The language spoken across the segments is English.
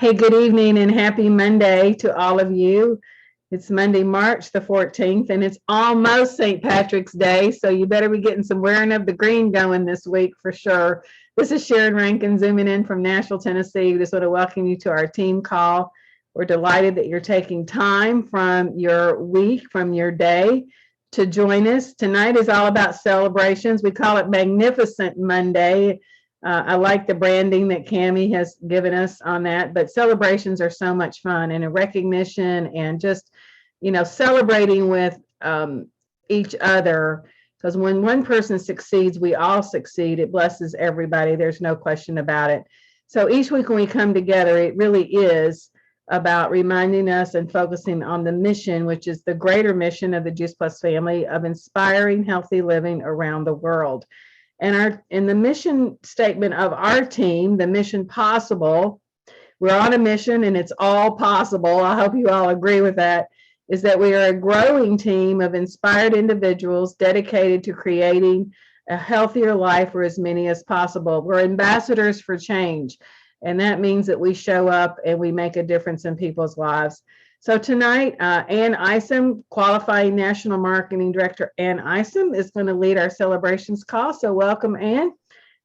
Hey, good evening and happy Monday to all of you. It's Monday, March the 14th, and it's almost St. Patrick's Day, so you better be getting some wearing of the green going this week for sure. This is Sharon Rankin zooming in from Nashville, Tennessee. We just want to welcome you to our team call. We're delighted that you're taking time from your week, from your day to join us. Tonight is all about celebrations. We call it Magnificent Monday. I like the branding that Cami has given us on that, but celebrations are so much fun and a recognition and just, celebrating with each other. Because when one person succeeds, we all succeed. It blesses everybody. There's no question about it. So each week when we come together, it really is about reminding us and focusing on the mission, which is the greater mission of the Juice Plus family of inspiring healthy living around the world. And in the mission statement of our team, the mission possible, we're on a mission and it's all possible. I hope you all agree with that, is that we are a growing team of inspired individuals dedicated to creating a healthier life for as many as possible. We're ambassadors for change. And that means that we show up and we make a difference in people's lives. So tonight, Ann Isom, Qualifying National Marketing Director Ann Isom, is going to lead our celebrations call. So welcome, Ann.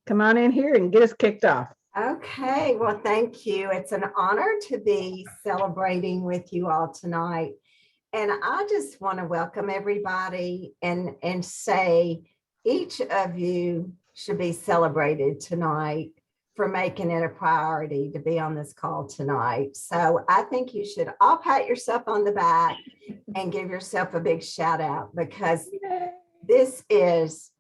Come on in here and get us kicked off. Okay, well, thank you. It's an honor to be celebrating with you all tonight. And I just want to welcome everybody and say each of you should be celebrated tonight for making it a priority to be on this call tonight. So I think you should all pat yourself on the back and give yourself a big shout out, because this is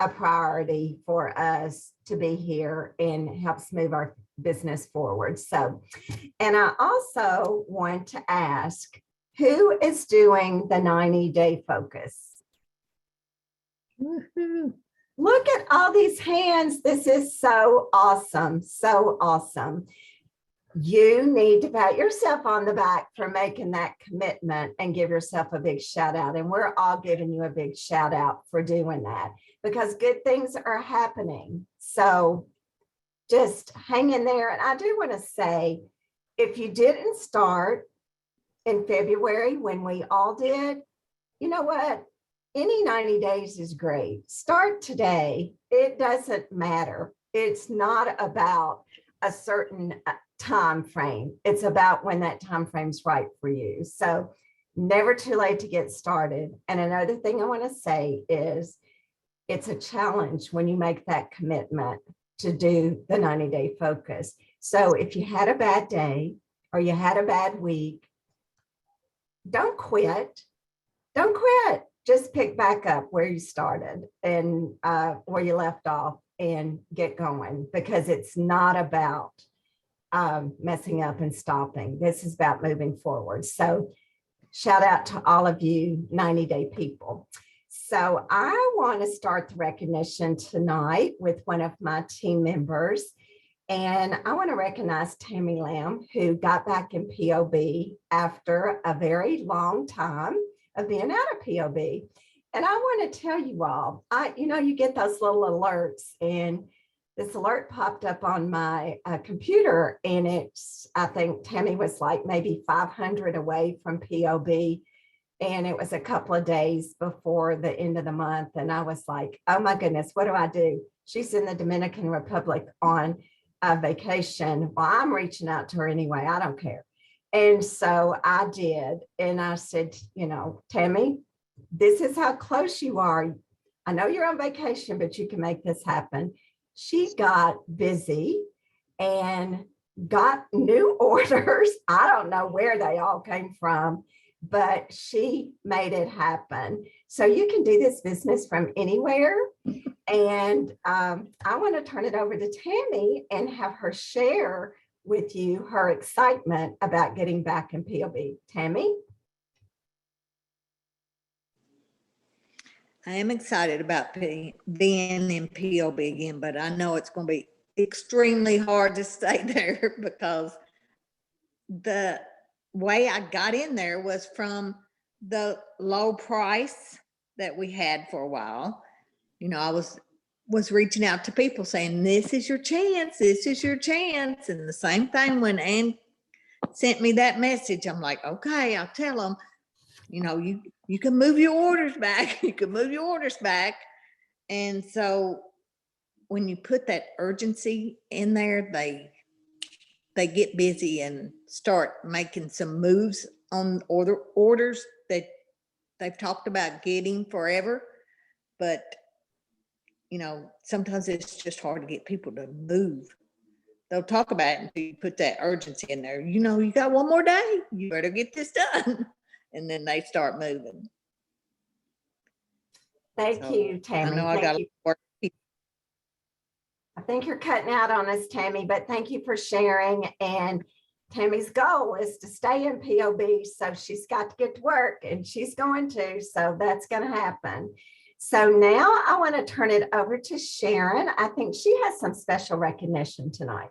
a priority for us to be here and helps move our business forward. So, and I also want to ask, who is doing the 90-day focus? Woo-hoo. Look at all these hands. This is so awesome. So awesome. You need to pat yourself on the back for making that commitment and give yourself a big shout out. And we're all giving you a big shout out for doing that, because good things are happening. So just hang in there. And I do want to say, if you didn't start in February when we all did, you know what? Any 90 days is great. Start today. It doesn't matter. It's not about a certain time frame. It's about when that time frame's right for you. So never too late to get started. And another thing I want to say is it's a challenge when you make that commitment to do the 90-day focus. So if you had a bad day or you had a bad week, don't quit. Don't quit. Just pick back up where you started and where you left off and get going, because it's not about messing up and stopping. This is about moving forward. So shout out to all of you 90-day people. So I want to start the recognition tonight with one of my team members. And I want to recognize Tammy Lamb, who got back in POB after a very long time of being out of POB. And I want to tell you all, you get those little alerts, and this alert popped up on my computer, and I think Tammy was like maybe 500 away from POB. And it was a couple of days before the end of the month. And I was like, oh my goodness, what do I do? She's in the Dominican Republic on vacation. Well, I'm reaching out to her anyway. I don't care. And so I did. And I said, Tammy, this is how close you are. I know you're on vacation, but you can make this happen. She got busy and got new orders. I don't know where they all came from, but she made it happen. So you can do this business from anywhere. And I want to turn it over to Tammy and have her share with you her excitement about getting back in POB. Tammy? I am excited about being in POB again, but I know it's going to be extremely hard to stay there, because the way I got in there was from the low price that we had for a while. I was reaching out to people saying, this is your chance, this is your chance. And the same thing when Ann sent me that message. I'm like, okay, I'll tell them, you can move your orders back. You can move your orders back. And so when you put that urgency in there, they get busy and start making some moves on orders that they've talked about getting forever. But, sometimes it's just hard to get people to move. They'll talk about it until you put that urgency in there. You got one more day. You better get this done. And then they start moving. Thank you, Tammy. I know I got a lot of I think you're cutting out on us, Tammy, but thank you for sharing. And Tammy's goal is to stay in POB. So she's got to get to work, and she's going to. So that's going to happen. So now I want to turn it over to Sharon. I think she has some special recognition tonight.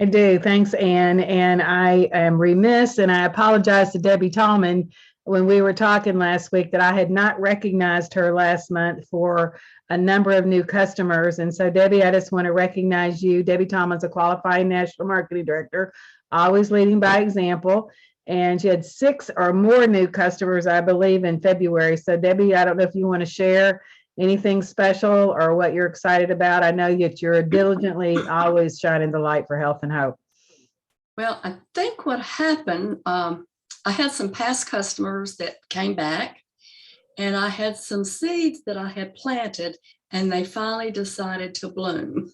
I do. Thanks, Ann. And I am remiss, and I apologize to Debbie Tallman when we were talking last week that I had not recognized her last month for a number of new customers. And so, Debbie, I just want to recognize you. Debbie Tallman's a qualified national marketing director, always leading by example. And she had 6 or more new customers, I believe, in February. So, Debbie, I don't know if you want to share anything special or what you're excited about. I know that you're diligently always shining the light for health and hope. Well, I think what happened, I had some past customers that came back, and I had some seeds that I had planted, and they finally decided to bloom.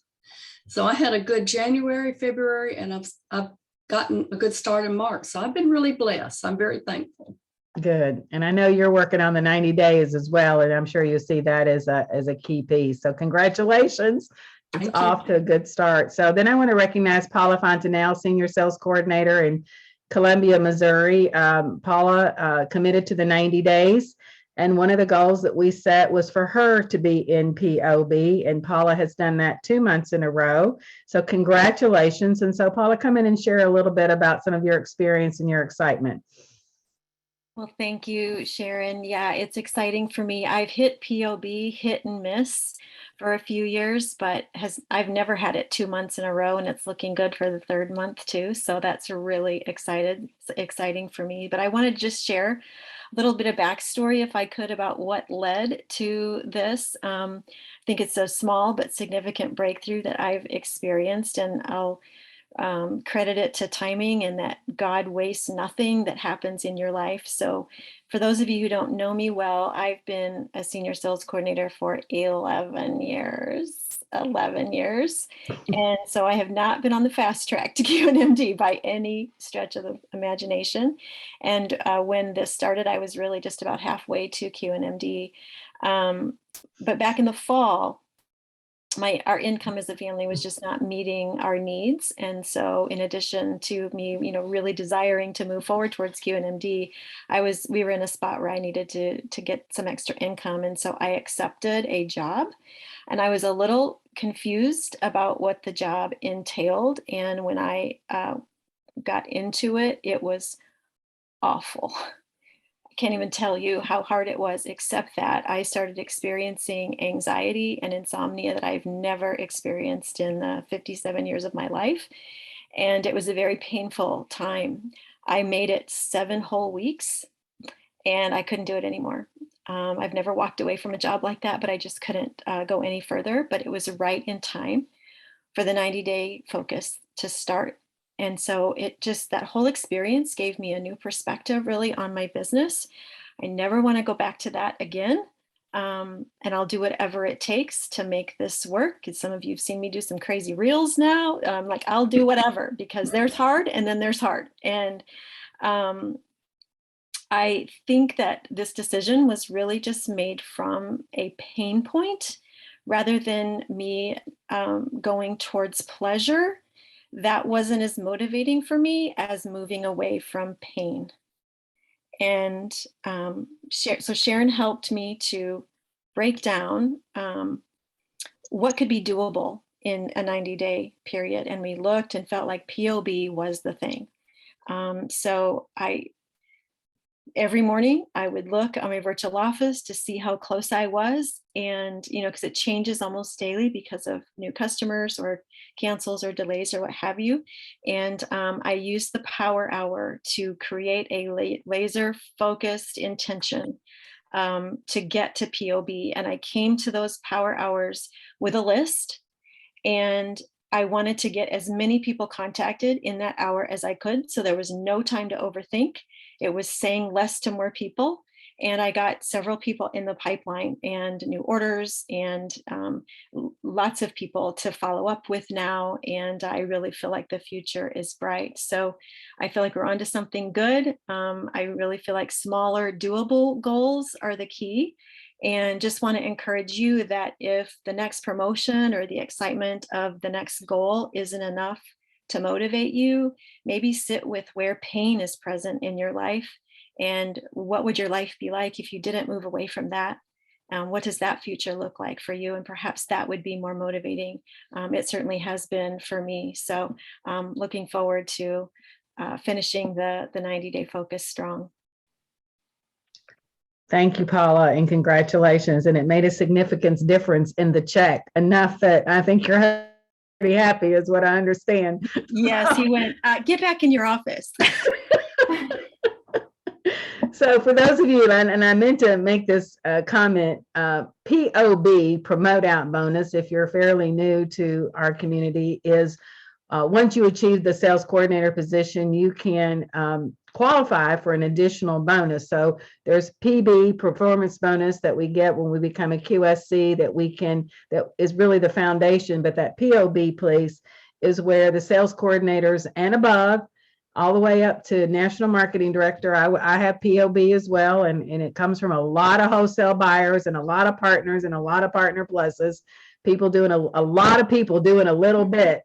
So I had a good January, February, and I've gotten a good start in March. So I've been really blessed. I'm very thankful. Good. And I know you're working on the 90 days as well, and I'm sure you'll see that as a key piece. So congratulations. It's off to a good start. So then I want to recognize Paula Fontanelle, Senior Sales Coordinator in Columbia, Missouri. Paula committed to the 90 days. And one of the goals that we set was for her to be in POB. And Paula has done that 2 months in a row. So congratulations. And so Paula, come in and share a little bit about some of your experience and your excitement. Well, thank you, Sharon. Yeah, it's exciting for me. I've hit POB, hit and miss for a few years, but I've never had it 2 months in a row, and it's looking good for the 3rd month too. So that's really exciting for me. But I want to just share a little bit of backstory, if I could, about what led to this. I think it's a small but significant breakthrough that I've experienced, and I'll credit it to timing and that God wastes nothing that happens in your life. So for those of you who don't know me well, I've been a senior sales coordinator for 11 years. And so I have not been on the fast track to QNMD by any stretch of the imagination. And when this started, I was really just about halfway to QNMD. But back in the fall, our income as a family was just not meeting our needs. And so in addition to me, really desiring to move forward towards QNMD, we were in a spot where I needed to get some extra income. And so I accepted a job, and I was a little confused about what the job entailed. And when I got into it, it was awful. Can't even tell you how hard it was, except that I started experiencing anxiety and insomnia that I've never experienced in the 57 years of my life. And it was a very painful time. I made it 7 whole weeks, and I couldn't do it anymore. I've never walked away from a job like that, but I just couldn't go any further. But it was right in time for the 90-day focus to start. And so that whole experience gave me a new perspective really on my business. I never want to go back to that again. And I'll do whatever it takes to make this work. Some of you have seen me do some crazy reels now. I'll do whatever, because there's hard and then there's hard. And I think that this decision was really just made from a pain point rather than me going towards pleasure. That wasn't as motivating for me as moving away from pain. And so Sharon helped me to break down what could be doable in a 90-day period. And we looked and felt like POB was the thing. So every morning I would look on my virtual office to see how close I was. And, because it changes almost daily because of new customers or cancels or delays or what have you. And I use the power hour to create a laser focused intention to get to POB. And I came to those power hours with a list, and I wanted to get as many people contacted in that hour as I could. So there was no time to overthink. It was saying less to more people. And I got several people in the pipeline and new orders and lots of people to follow up with now. And I really feel like the future is bright. So I feel like we're onto something good. I really feel like smaller, doable goals are the key. And just want to encourage you that if the next promotion or the excitement of the next goal isn't enough to motivate you, maybe sit with where pain is present in your life. And what would your life be like if you didn't move away from that? What does that future look like for you? And perhaps that would be more motivating. It certainly has been for me. So looking forward to finishing the 90-day focus strong. Thank you, Paula, and congratulations. And it made a significant difference in the check, enough that I think you're pretty happy is what I understand. Yes, he went, get back in your office. So for those of you, and I meant to make this comment, POB, Promote Out Bonus, if you're fairly new to our community, is once you achieve the sales coordinator position, you can qualify for an additional bonus. So there's PB, performance bonus, that we get when we become a QSC, that is really the foundation. But that POB place is where the sales coordinators and above, all the way up to national marketing director. I have POB as well, and it comes from a lot of wholesale buyers and a lot of partners and a lot of partner pluses. People doing a lot of people doing a little bit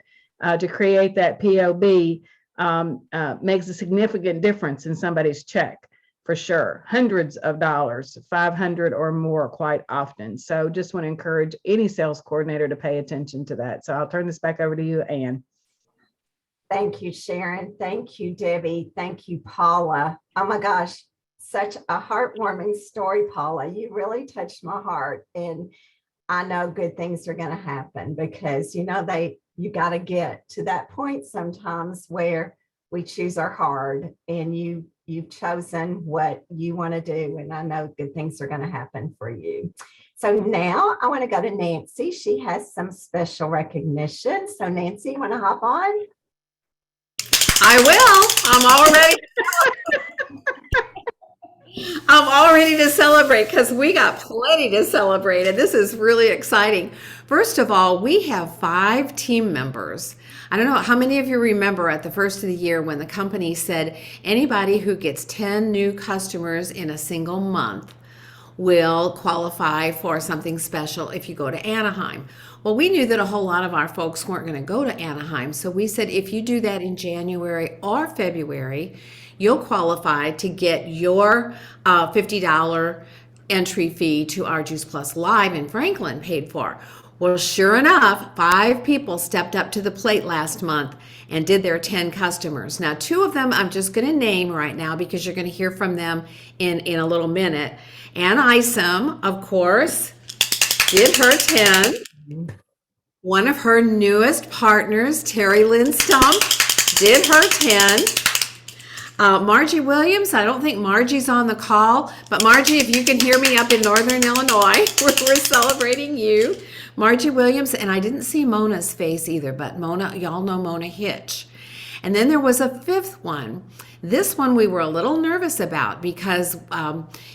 to create that POB makes a significant difference in somebody's check, for sure. Hundreds of dollars, 500 or more quite often. So just want to encourage any sales coordinator to pay attention to that. So I'll turn this back over to you, Ann. Thank you, Sharon. Thank you, Debbie. Thank you, Paula. Oh my gosh, such a heartwarming story, Paula. You really touched my heart. And I know good things are going to happen because, you got to get to that point sometimes where we choose our hard, and you've chosen what you want to do. And I know good things are going to happen for you. So now I want to go to Nancy. She has some special recognition. So Nancy, you want to hop on? I will. I'm all ready to celebrate because we got plenty to celebrate, and this is really exciting. First of all, we have 5 team members. I don't know how many of you remember at the first of the year when the company said anybody who gets 10 new customers in a single month will qualify for something special if you go to Anaheim. Well, we knew that a whole lot of our folks weren't going to go to Anaheim. So we said, if you do that in January or February, you'll qualify to get your $50 entry fee to our Juice Plus Live in Franklin paid for. Well, sure enough, 5 people stepped up to the plate last month and did their 10 customers. Now, 2 of them I'm just going to name right now because you're going to hear from them in a little minute. Ann Isom, of course, did her 10. One of her newest partners, Terry Lynn Stump, did her 10. Margie Williams, I don't think Margie's on the call, but Margie, if you can hear me up in Northern Illinois, we're celebrating you. Margie Williams, and I didn't see Mona's face either, but Mona, y'all know Mona Hitch. And then there was a 5th one. This one we were a little nervous about because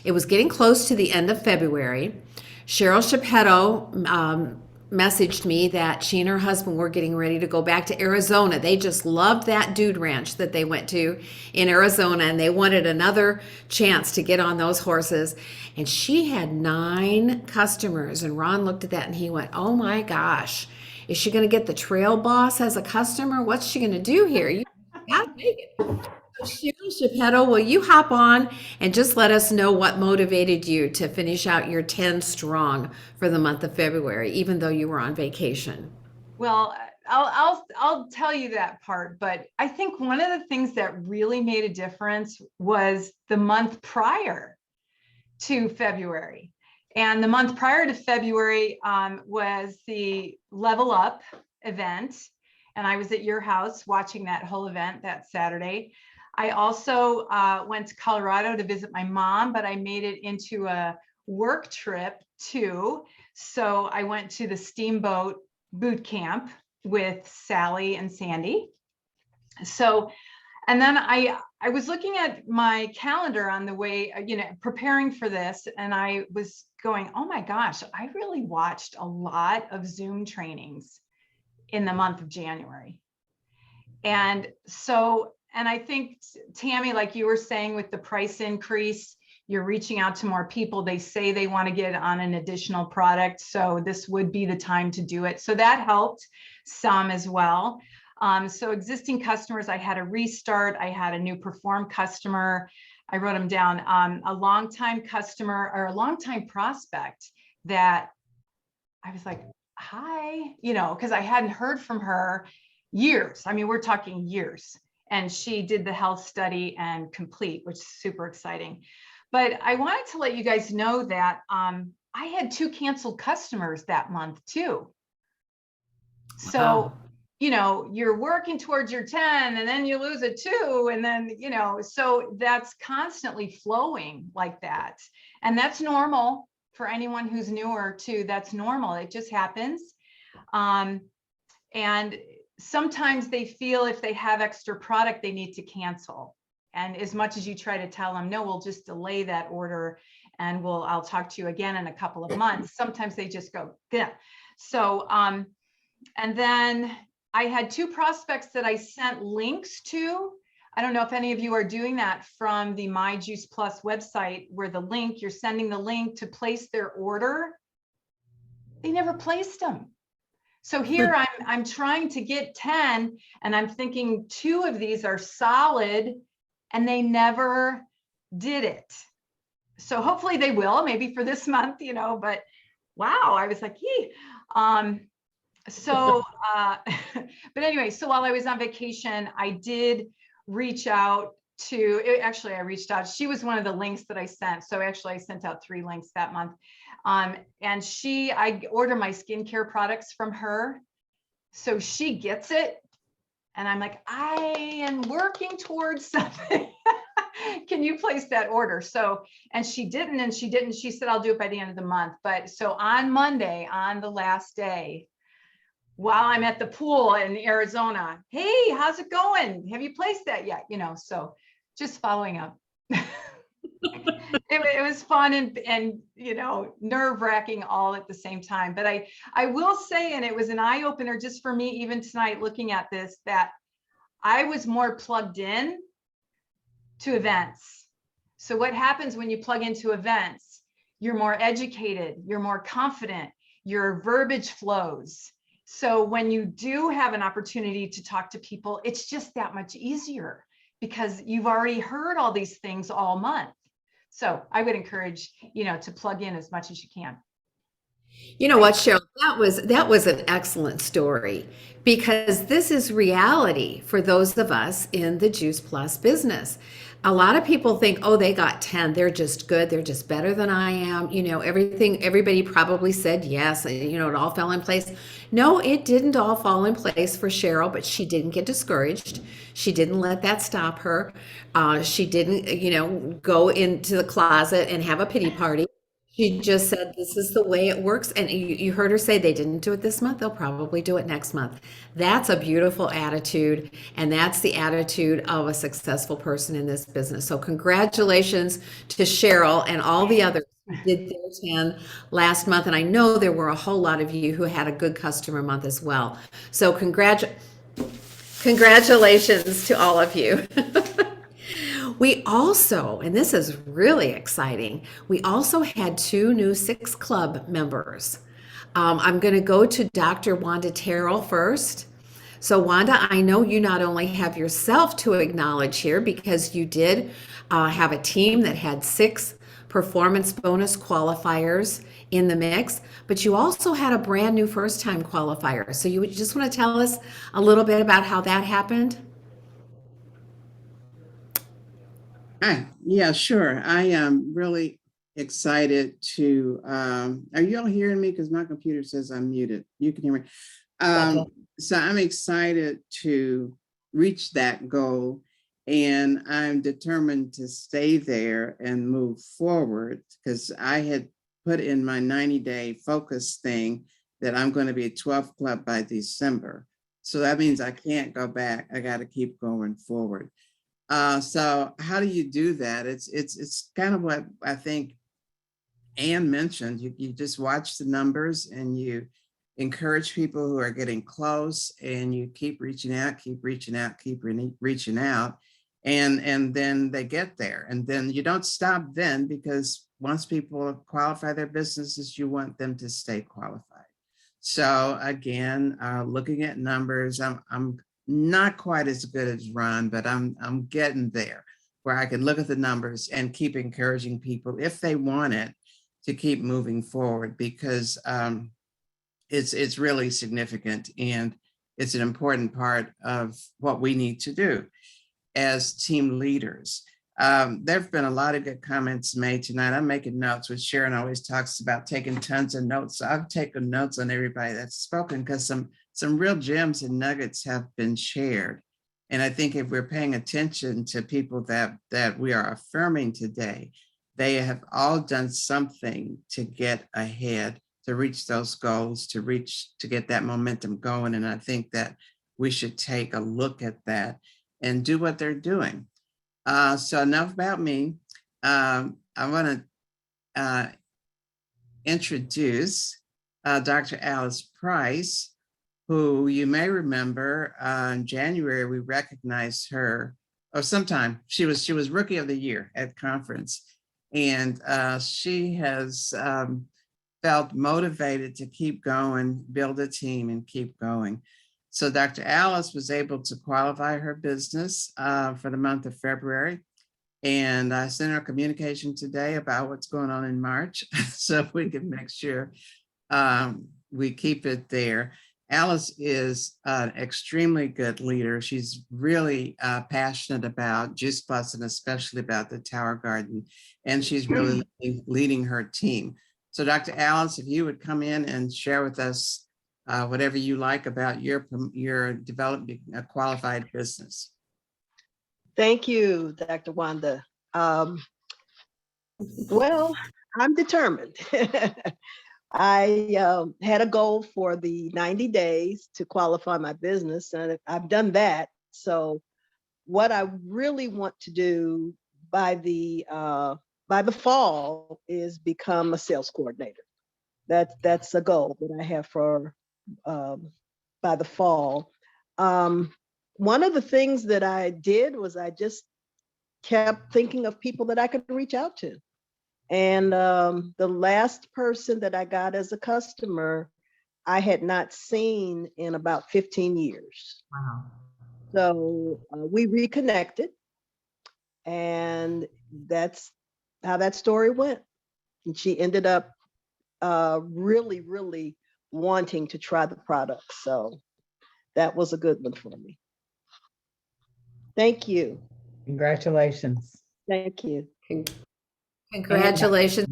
it was getting close to the end of February. Cheryl Shapetto messaged me that she and her husband were getting ready to go back to Arizona. They just loved that dude ranch that they went to in Arizona, and they wanted another chance to get on those horses. And she had 9 customers, and Ron looked at that and he went, oh my gosh, is she going to get the trail boss as a customer? What's she going to do here? You got to make it. Cheryl Shapetto, will you hop on and just let us know what motivated you to finish out your 10 strong for the month of February, even though you were on vacation? Well, I'll tell you that part, but I think one of the things that really made a difference was the month prior to February. And the month prior to February was the Level Up event. And I was at your house watching that whole event that Saturday. I also went to Colorado to visit my mom, but I made it into a work trip too. So I went to the Steamboat boot camp with Sally and Sandy. So, and then I was looking at my calendar on the way, preparing for this, and I was going, oh my gosh, I really watched a lot of Zoom trainings in the month of January. And so, and I think, Tammy, like you were saying with the price increase, you're reaching out to more people. They say they want to get on an additional product. So this would be the time to do it. So that helped some as well. So existing customers, I had a restart. I had a new Perform customer. I wrote them down. A longtime customer or a longtime prospect that I was like, hi, because I hadn't heard from her years. I mean, we're talking years. And she did the health study and complete, which is super exciting. But I wanted to let you guys know that I had 2 canceled customers that month too. So, Wow. You're working towards your 10 and then you lose a 2 and then, so that's constantly flowing like that. And that's normal for anyone who's newer too. That's normal. It just happens. And sometimes they feel if they have extra product, they need to cancel. And as much as you try to tell them, no, we'll just delay that order and I'll talk to you again in a couple of months. Sometimes they just go, yeah. So, and then I had 2 prospects that I sent links to. I don't know if any of you are doing that from the My Juice Plus website, where you're sending the link to place their order. They never placed them. So here I'm trying to get 10 and I'm thinking 2 of these are solid and they never did it. So hopefully they will, maybe for this month, but wow, I was like, yee. But anyway, so while I was on vacation, I did reach out I reached out. She was one of the links that I sent. So actually I sent out 3 links that month. And I order my skincare products from her. So she gets it. And I'm like, I am working towards something. Can you place that order? So, and she didn't. She said, I'll do it by the end of the month. But so on Monday, on the last day, while I'm at the pool in Arizona, hey, how's it going? Have you placed that yet? So just following up. It was fun and nerve wracking all at the same time. But I will say, and it was an eye opener just for me, even tonight, looking at this, that I was more plugged in to events. So what happens when you plug into events? You're more educated, you're more confident, your verbiage flows. So when you do have an opportunity to talk to people, it's just that much easier because you've already heard all these things all month. So I would encourage, to plug in as much as you can. You know what, Cheryl? That was an excellent story because this is reality for those of us in the Juice Plus business. A lot of people think, oh, they got 10. They're just good. They're just better than I am. Everybody probably said yes. It all fell in place. No, it didn't all fall in place for Cheryl, but she didn't get discouraged. She didn't let that stop her. She didn't, go into the closet and have a pity party. She just said, this is the way it works. And you heard her say they didn't do it this month. They'll probably do it next month. That's a beautiful attitude. And that's the attitude of a successful person in this business. So congratulations to Cheryl and all the others who did their 10 last month. And I know there were a whole lot of you who had a good customer month as well. So congratulations to all of you. We also, and this is really exciting, we also had 2 new 6 Club members. I'm going to go to Dr. Wanda Terrell first. So Wanda, I know you not only have yourself to acknowledge here because you did have a team that had 6 performance bonus qualifiers in the mix, but you also had a brand new first time qualifier. So you just want to tell us a little bit about how that happened? Hi, yeah, sure. I am really excited to, are you all hearing me? Because my computer says I'm muted. You can hear me. So I'm excited to reach that goal, and I'm determined to stay there and move forward, because I had put in my 90-day focus thing that I'm going to be a 12th club by December. So that means I can't go back. I got to keep going forward. So how do you do that? It's kind of what I think Anne mentioned. You just watch the numbers and you encourage people who are getting close, and you keep reaching out, keep reaching out, keep reaching out, and then they get there. And then you don't stop then, because once people qualify their businesses, you want them to stay qualified. So again, looking at numbers, I'm not quite as good as Ron, but I'm getting there, where I can look at the numbers and keep encouraging people, if they want it, to keep moving forward, because it's really significant, and it's an important part of what we need to do as team leaders. There have been a lot of good comments made tonight. I'm making notes, which Sharon always talks about taking tons of notes. So I've taken notes on everybody that's spoken, because some real gems and nuggets have been shared. And I think if we're paying attention to people that we are affirming today, they have all done something to get ahead, to reach those goals, to get that momentum going. And I think that we should take a look at that and do what they're doing. So enough about me. I want to introduce Dr. Alice Price, who you may remember in January, we recognized her, or sometime, she was Rookie of the Year at conference. And she has felt motivated to keep going, build a team, and keep going. So Dr. Alice was able to qualify her business for the month of February. And I sent her a communication today about what's going on in March, so we can make sure we keep it there. Alice is an extremely good leader. She's really passionate about Juice Plus, and especially about the Tower Garden. And she's really leading her team. So Dr. Alice, if you would come in and share with us whatever you like about your developing a qualified business. Thank you, Dr. Wanda. Well, I'm determined. I had a goal for the 90 days to qualify my business, and I've done that. So what I really want to do by the fall is become a sales coordinator. That's a goal that I have for by the fall. One of the things that I did was I just kept thinking of people that I could reach out to. And the last person that I got as a customer, I had not seen in about 15 years. Wow. So we reconnected, and that's how that story went. And she ended up really, really wanting to try the product. So that was a good one for me. Thank you. Congratulations. Thank you. Congratulations.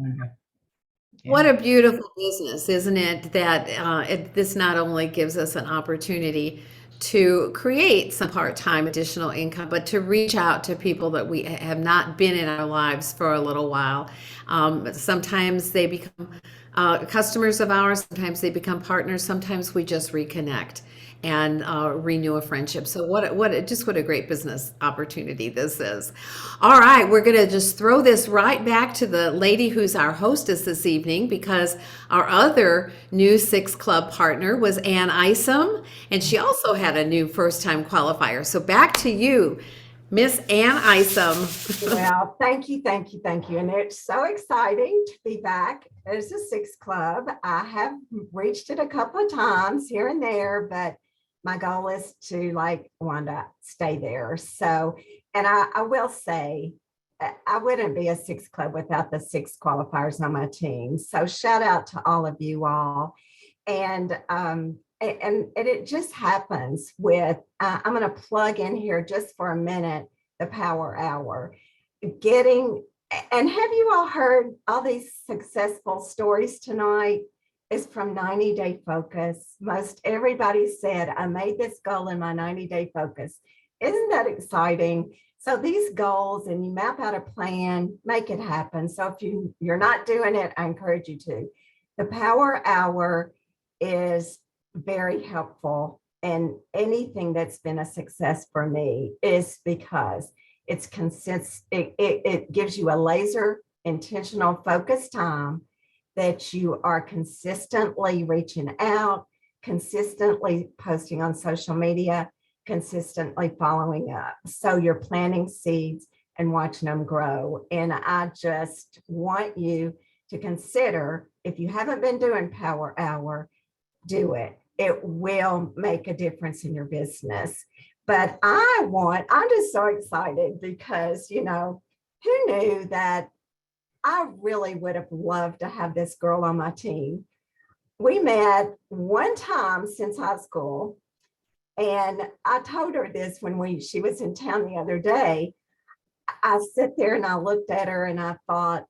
What a beautiful business, isn't it? That this not only gives us an opportunity to create some part-time additional income, but to reach out to people that we have not been in our lives for a little while. Sometimes they become customers of ours, sometimes they become partners, sometimes we just reconnect and renew a friendship. So what a great business opportunity this is. All right, we're going to just throw this right back to the lady who's our hostess this evening, because our other new 6 Club partner was Ann Isom, and she also had a new first-time qualifier. So back to you, Miss Ann Isom. Well, thank you. And it's so exciting to be back as a 6 Club. I have reached it a couple of times here and there, but my goal is to, like Wanda, stay there. So, and I will say, I wouldn't be a Six Club without the six qualifiers on my team. So shout out to all of you all. And it just happens with, I'm going to plug in here just for a minute, the Power Hour. And have you all heard all these successful stories tonight? Is from 90-day focus. Most everybody said, I made this goal in my 90-day focus. Isn't that exciting? So these goals, and you map out a plan, make it happen. So if you're not doing it, I encourage you to. The Power Hour is very helpful, and anything that's been a success for me is because it's it gives you a laser intentional focused time that you are consistently reaching out, consistently posting on social media, consistently following up. So you're planting seeds and watching them grow. And I just want you to consider, if you haven't been doing Power Hour, do it. It will make a difference in your business. But I'm just so excited because, who knew that I really would have loved to have this girl on my team. We met one time since high school, and I told her this when she was in town the other day. I sat there and I looked at her and I thought,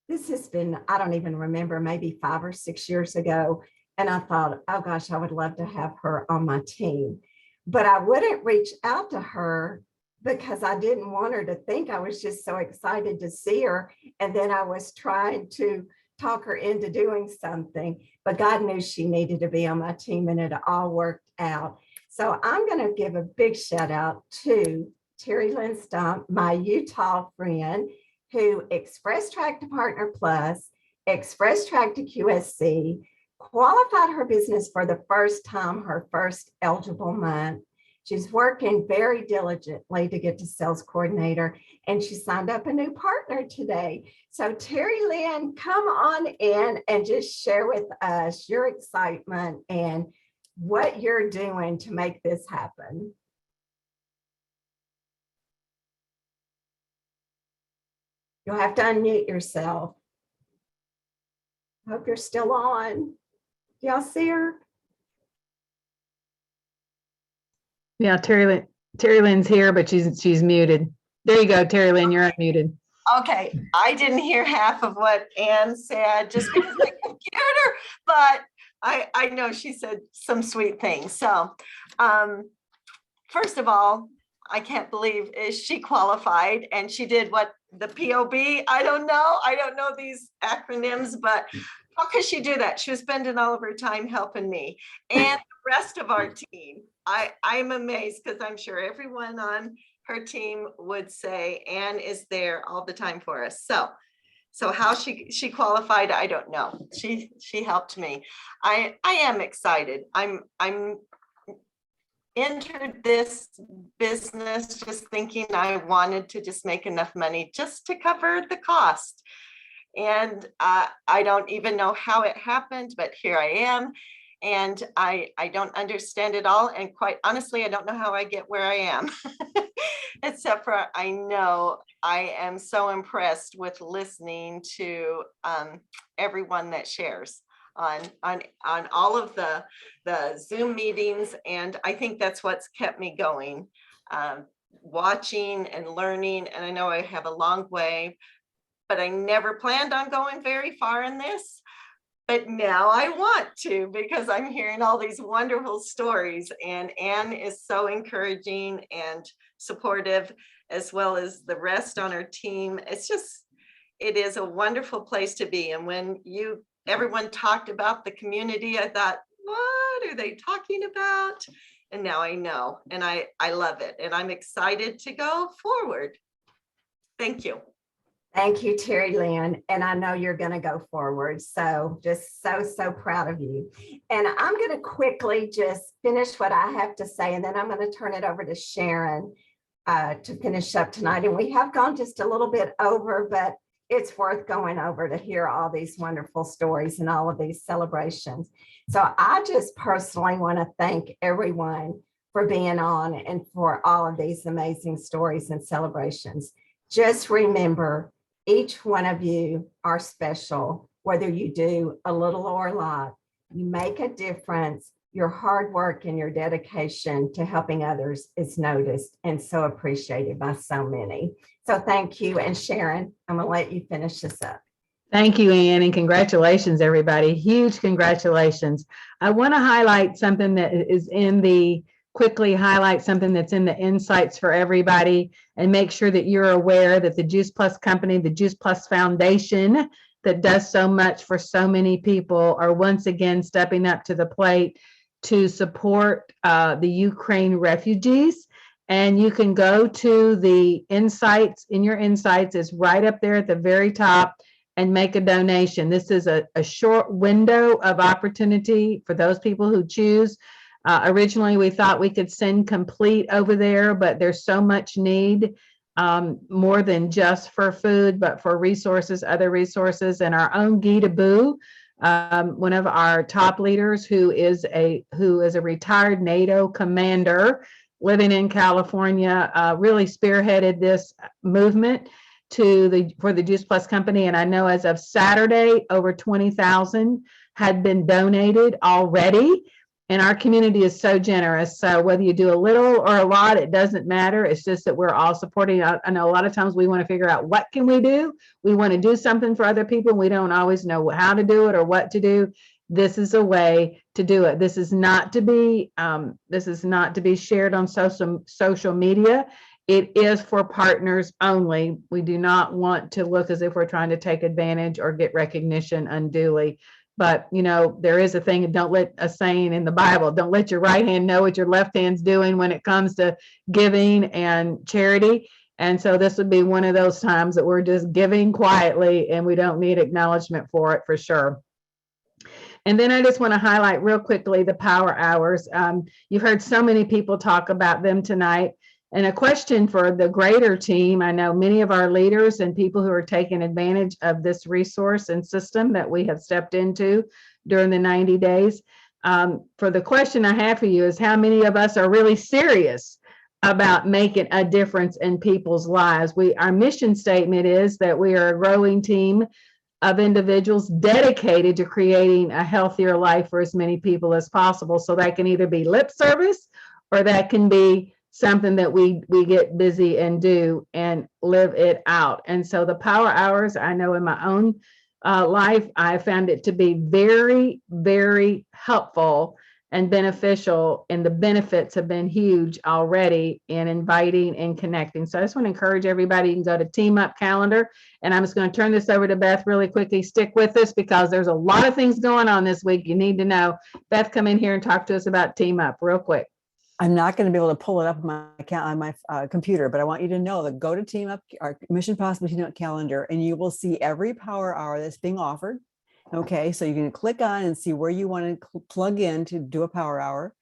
this has been, I don't even remember, maybe 5 or 6 years ago. And I thought, oh gosh, I would love to have her on my team. But I wouldn't reach out to her because I didn't want her to think I was just so excited to see her. And then I was trying to talk her into doing something, but God knew she needed to be on my team, and it all worked out. So I'm going to give a big shout out to Terry Lynn Stump, my Utah friend, who Express Track to Partner Plus, Express Track to QSC, qualified her business for the first time, her first eligible month. She's working very diligently to get to sales coordinator, and she signed up a new partner today. So Terry Lynn, come on in and just share with us your excitement and what you're doing to make this happen. You'll have to unmute yourself. Hope you're still on. Y'all see her? Yeah, Terry Lynn's here, but she's muted. There you go, Terry Lynn, you're unmuted. Okay, I didn't hear half of what Ann said just because of my computer, but I know she said some sweet things. So first of all, I can't believe she qualified and she did what the POB. I don't know these acronyms, but how could she do that? She was spending all of her time helping me and the rest of our team. I'm amazed because I'm sure everyone on her team would say Ann is there all the time for us. So how she qualified, I don't know. She helped me. I am excited. I'm entered this business just thinking I wanted to just make enough money just to cover the cost. And I don't even know how it happened, but here I am. And I don't understand it all. And quite honestly, I don't know how I get where I am, except for I know I am so impressed with listening to everyone that shares on all of the Zoom meetings. And I think that's what's kept me going, watching and learning. And I know I have a long way, but I never planned on going very far in this. But now I want to because I'm hearing all these wonderful stories, and Ann is so encouraging and supportive, as well as the rest on her team. It is a wonderful place to be. And when everyone talked about the community, I thought, what are they talking about? And now I know, and I love it. And I'm excited to go forward. Thank you. Thank you, Terry Lynn. And I know you're going to go forward. So just so proud of you. And I'm going to quickly just finish what I have to say, and then I'm going to turn it over to Sharon to finish up tonight. And we have gone just a little bit over, but it's worth going over to hear all these wonderful stories and all of these celebrations. So I just personally want to thank everyone for being on and for all of these amazing stories and celebrations. Just remember, each one of you are special, whether you do a little or a lot. You make a difference. Your hard work and your dedication to helping others is noticed and so appreciated by so many. So thank you. And Sharon, I'm going to let you finish this up. Thank you, Ann, and congratulations, everybody. Huge congratulations. I want to highlight something that is quickly highlight something that's in the insights for everybody and make sure that you're aware that the Juice Plus company, the Juice Plus Foundation that does so much for so many people are once again stepping up to the plate to support the Ukraine refugees. And you can go to the insights. In your insights is right up there at the very top and make a donation. This is a short window of opportunity for those people who choose. Originally, we thought we could send complete over there, but there's so much need, more than just for food, but for resources, other resources, and our own Gita Boo, one of our top leaders who is a retired NATO commander living in California, really spearheaded this movement for the Juice Plus company. And I know as of Saturday, over 20,000 had been donated already. And our community is so generous. So whether you do a little or a lot, it doesn't matter. It's just that we're all supporting. I know a lot of times we want to figure out what can we do. We want to do something for other people. We don't always know how to do it or what to do. This is a way to do it. This is not to be shared on social media. It is for partners only. We do not want to look as if we're trying to take advantage or get recognition unduly. But, there is a saying in the Bible, don't let your right hand know what your left hand's doing when it comes to giving and charity. And so this would be one of those times that we're just giving quietly and we don't need acknowledgement for it, for sure. And then I just want to highlight real quickly the power hours. You've heard so many people talk about them tonight. And a question for the greater team. I know many of our leaders and people who are taking advantage of this resource and system that we have stepped into during the 90 days. For the question I have for you is how many of us are really serious about making a difference in people's lives? Our mission statement is that we are a growing team of individuals dedicated to creating a healthier life for as many people as possible. So that can either be lip service or that can be something that we get busy and do and live it out. And so the power hours, I know in my own life, I found it to be very, very helpful and beneficial. And the benefits have been huge already in inviting and connecting. So I just want to encourage everybody, you can go to Team Up Calendar. And I'm just going to turn this over to Beth really quickly. Stick with us because there's a lot of things going on this week. You need to know. Beth, come in here and talk to us about Team Up real quick. I'm not going to be able to pull it up on my account on my computer, but I want you to know that go to Team Up, our Mission Possible Team Up calendar, and you will see every power hour that's being offered. Okay, so you can click on and see where you want to plug in to do a power hour.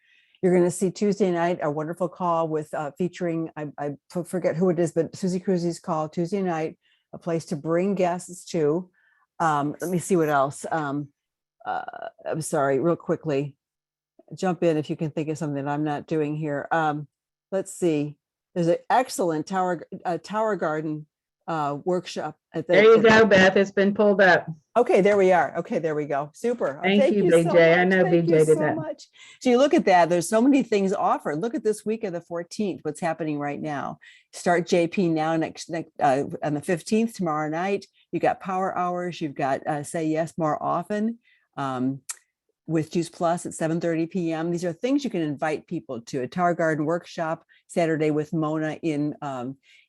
You're going to see Tuesday night a wonderful call with featuring I forget who it is, but Susie Cruzy's call Tuesday night, a place to bring guests to. Let me see what else. I'm sorry, real quickly. Jump in if you can think of something that I'm not doing here. Let's see. There's an excellent Tower Garden workshop. There you go, Beth. It's been pulled up. Okay, there we are. Okay, there we go. Super. Thank you, BJ. So I know Thank BJ you did so that. much. So you look at that. There's so many things offered. Look at this week of the 14th. What's happening right now? Start JP now next on the 15th tomorrow night. You got power hours. You've got Say Yes More Often. With Juice Plus at 7:30 p.m. These are things you can invite people to. A Tower Garden workshop Saturday with Mona in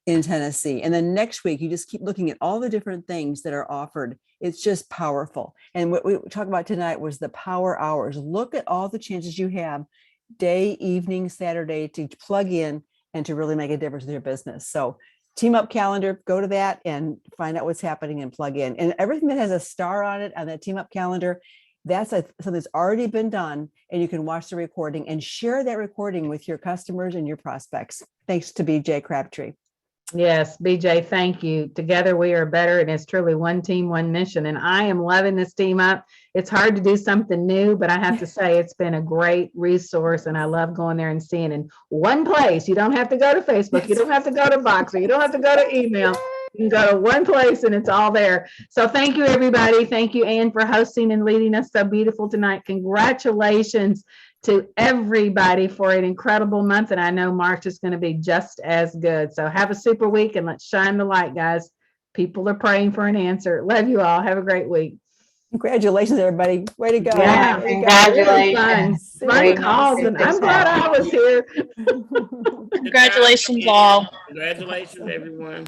Tennessee. And then next week, you just keep looking at all the different things that are offered. It's just powerful. And what we talked about tonight was the power hours. Look at all the chances you have day, evening, Saturday to plug in and to really make a difference in your business. So Team Up calendar, go to that and find out what's happening and plug in. And everything that has a star on it on that Team Up calendar, that's something that's already been done, and you can watch the recording and share that recording with your customers and your prospects. Thanks to BJ Crabtree. Yes, BJ, thank you. Together we are better, and it's truly one team, one mission. And I am loving this team up. It's hard to do something new, but I have to say it's been a great resource, and I love going there and seeing in one place. You don't have to go to Facebook. You don't have to go to Boxer. You don't have to go to email. You can go to one place and it's all there. So thank you, everybody. Thank you, Anne, for hosting and leading us so beautiful tonight. Congratulations to everybody for an incredible month. And I know March is going to be just as good. So have a super week and let's shine the light, guys. People are praying for an answer. Love you all. Have a great week. Congratulations, everybody. Way to go. Yeah, Way to go. congratulations. Fun calls, and I'm glad I was here. Congratulations all. Congratulations, everyone.